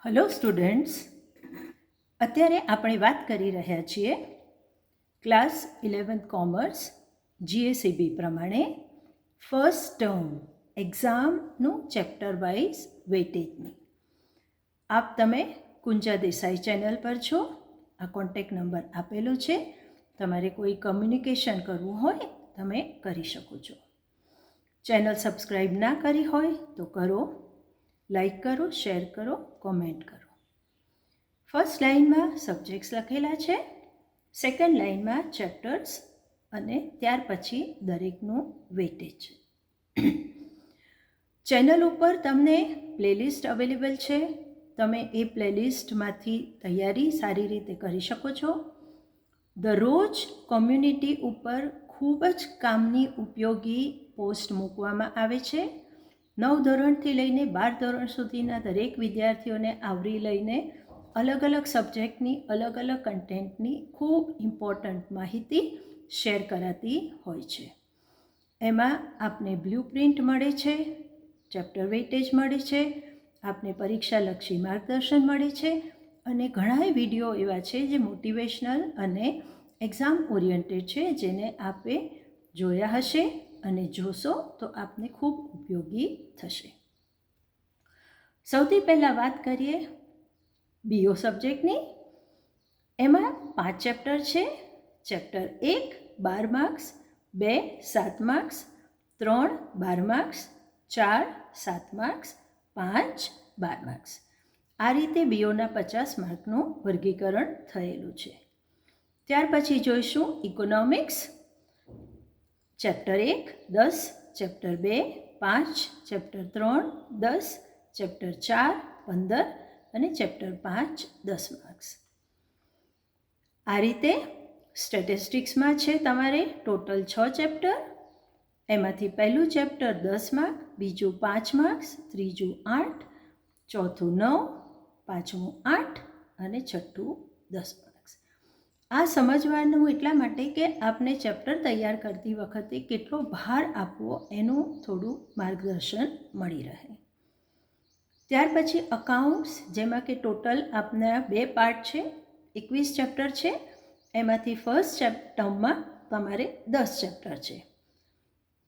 Hello students, અત્યારે આપણે વાત કરી રહ્યા છીએ ક્લાસ 11th કોમર્સ જીએસીબી પ્રમાણે ફર્સ્ટ ટર્મ એક્ઝામનું ચેપ્ટર વાઇઝ વેટેજની. આપ તમે કુંજા દેસાઈ ચેનલ પર છો. આ કોન્ટેક્ટ નંબર આપેલો છે. તમારે કોઈ કમ્યુનિકેશન કરવું હોય તમે કરી શકો છો. ચેનલ સબસ્ક્રાઈબ ના કરી હોય તો કરો, લાઈક કરો, શેર કરો, કોમેન્ટ કરો. ફર્સ્ટ લાઇનમાં સબ્જેક્ટ્સ લખેલા છે, સેકન્ડ લાઇનમાં ચેપ્ટર્સ અને ત્યાર પછી દરેકનું વેટેજ. ચેનલ ઉપર તમને પ્લેલિસ્ટ અવેલેબલ છે. તમે એ પ્લેલિસ્ટમાંથી તૈયારી સારી રીતે કરી શકો છો. દરરોજ કોમ્યુનિટી ઉપર ખૂબ જ કામની ઉપયોગી પોસ્ટ મૂકવામાં આવે છે. 9 ધોરણથી લઈને 12 ધોરણ સુધીના દરેક વિદ્યાર્થીઓને આવરી લઈને અલગ અલગ સબ્જેક્ટની અલગ અલગ કન્ટેન્ટની ખૂબ ઇમ્પોર્ટન્ટ માહિતી શેર કરાતી હોય છે. એમાં આપને બ્લુપ્રિન્ટ મળે છે, ચેપ્ટર વેટેજ મળે છે, આપને પરીક્ષાલક્ષી માર્ગદર્શન મળે છે અને ઘણા વિડીયો એવા છે જે મોટિવેશનલ અને એક્ઝામ ઓરિએન્ટેડ છે, જેને આપે જોયા હશે અને જોશો તો આપને ખૂબ ઉપયોગી થશે. સૌથી પહેલાં વાત કરીએ બીઓ સબ્જેક્ટની. એમાં 5 ચેપ્ટર છે. Chapter 1 12 marks, 2 7 marks, 3 12 marks, 4 7 marks, 5 12 marks. આ રીતે બીઓના 50 માર્કનું વર્ગીકરણ થયેલું છે. ત્યાર પછી જોઈશું economics. Chapter 1 10, chapter 2 5, chapter 3 10, chapter 4 15 અને ચેપ્ટર 5 10 માર્ક્સ. આ રીતે સ્ટેટિસ્ટિક્સમાં છે તમારે ટોટલ 6 ચેપ્ટર. એમાંથી પહેલું ચેપ્ટર 10 માર્ક, બીજું 5 માર્ક્સ, ત્રીજું 8, ચોથું 9, પાંચમું 8 અને છઠ્ઠું 10 માર્ક્સ. આ સમજવાનું એટલા માટે કે આપને ચેપ્ટર તૈયાર કરતી વખતે કેટલો ભાર આપવો એનું થોડું માર્ગદર્શન મળી રહે. ત્યાર પછી અકાઉન્ટ્સ, જેમાં કે ટોટલ આપના 2 પાર્ટ છે, 21 ચેપ્ટર છે. એમાંથી ફર્સ્ટ ટર્મમાં તમારે 10 ચેપ્ટર છે.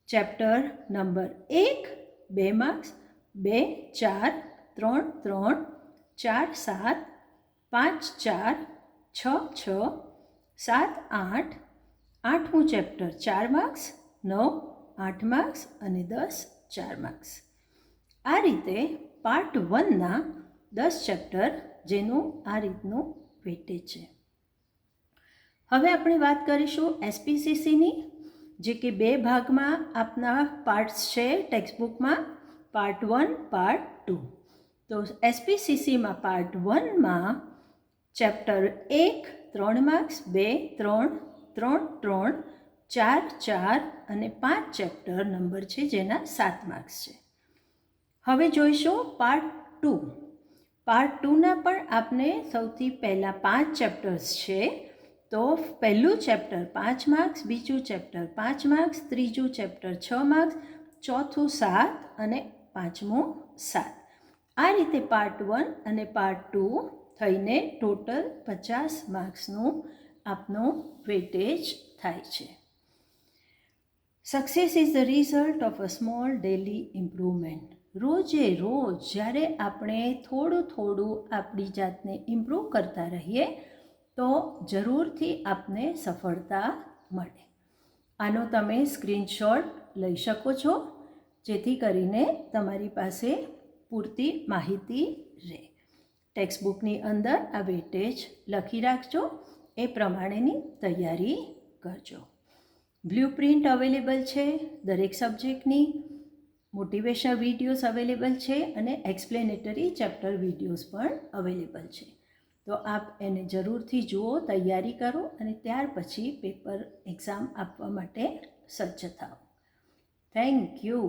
Chapter number 1 2 marks, 2 4 3 3, 4 7, 5 4, 6 6, 7 8, 8મું chapter 4 marks, 9 8 marks અને 10 4 માર્ક્સ. આ રીતે પાર્ટ 1ના 10 ચેપ્ટર, જેનું આ રીતનું વેટેજ છે. હવે આપણે વાત કરીશું એસપીસીસીની, જે કે 2 ભાગમાં આપના પાર્ટ્સ છે ટેક્સ્ટબુકમાં, પાર્ટ 1 પાર્ટ 2. તો એસપીસીસીમાં પાર્ટ 1માં ચેપ્ટર 1 3 માર્ક્સ, 2 3 3 3, 4 4 અને 5 ચેપ્ટર નંબર છે, જેના 7 માર્ક્સ છે. હવે જોઈશું પાર્ટ 2. પાર્ટ 2ના પણ આપને સૌથી પહેલાં 5 ચેપ્ટર્સ છે. તો પહેલું ચેપ્ટર 5 માર્ક્સ, બીજું ચેપ્ટર 5 માર્ક્સ, ત્રીજું ચેપ્ટર 6 માર્ક્સ, ચોથું 7 અને પાંચમું 7. આ રીતે પાર્ટ 1 અને પાર્ટ 2 થઈને ટોટલ 50 માર્ક્સનું આપનું વેટેજ થાય છે. Success is the result of a small daily improvement. રોજે રોજ જ્યારે આપણે થોડું થોડું આપણી જાતને ઇમ્પ્રૂવ કરતા રહીએ તો જરૂરથી આપને સફળતા મળે. આનો તમે સ્ક્રીનશોટ લઈ શકો છો, જેથી કરીને તમારી પાસે પૂરતી માહિતી રહે. ટેક્સ્ટબુકની અંદર આ વેટેજ લખી રાખજો, એ પ્રમાણેની તૈયારી કરજો. બ્લુપ્રિન્ટ અવેલેબલ છે દરેક સબ્જેક્ટની, મોટિવેશનલ વિડીયોઝ અવેલેબલ છે અને એક્સપ્લેનેટરી ચેપ્ટર વિડીયોઝ પણ અવેલેબલ છે. તો આપ એને જરૂરથી જુઓ, તૈયારી કરો અને ત્યાર પછી પેપર એક્ઝામ આપવા માટે સજ્જ થાઓ. Thank you.